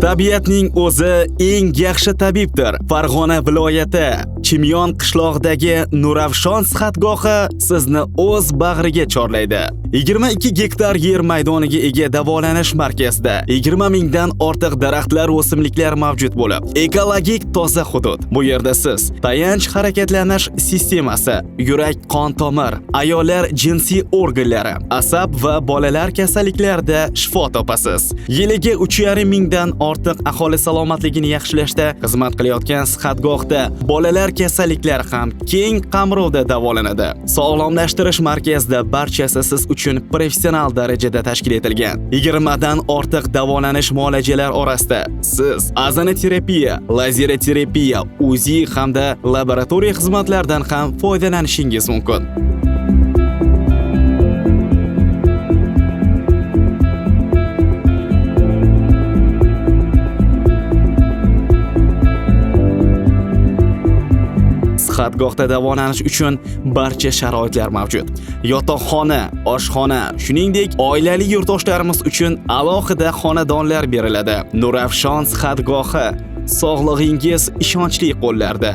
Tabiatning o'zi eng yaxshi tabibdir. Farg'ona viloyati Chimyon qishlog'idagi Nuravshon sihatgohi sizni o'z bag'riga chorlaydi. 22 gektar yer maydoniga ega davolanish markazida 20 mingdan ortiq daraxtlar, o'simliklar mavjud bo'lib, ekologik toza hudud. Bu yerda siz tayanch harakatlanish sistemasi, yurak, qon tomir, ayollar jinsiy organlari, asab va bolalar kasalliklarida shifo topasiz. Yiliga 3,5 mingdan ortiq aholi salomatligini yaxshilashda xizmat qilayotgan sihatgohda bolalar kasalliklari ham keng qamrovda davolanadi. Sog'lomlashtirish markazida barchasi siz uchun professional darajada tashkil etilgan. 20 dan ortiq davolanish muolajalari orasida siz azonoterapiya, lazeraterapiya, UZI hamda laboratoriya xizmatlaridan ham foydalanishingiz mumkin. Sihatgohda davolanish uchun barcha sharoitlar mavjud. Yotoqxona, oshxona, shuningdek oilali yurtdoshlarimiz uchun alohida xonadonlar beriladi. Nuravshon sihatgohi, sog'lig'ingiz ishonchli qo'llarda.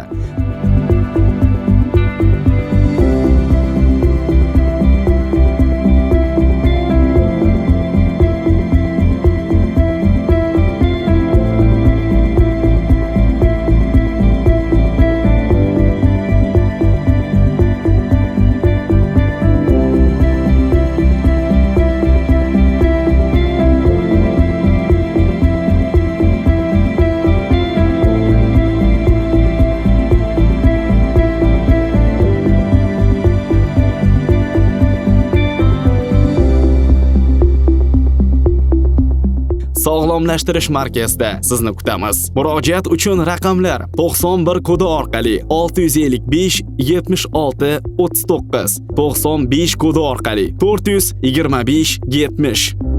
Sog'lomlashtirish markazida sizni kutamiz. Murojaat uchun raqamlar 91 kodi orqali 655 76 39, 95 kodi orqali 425 70.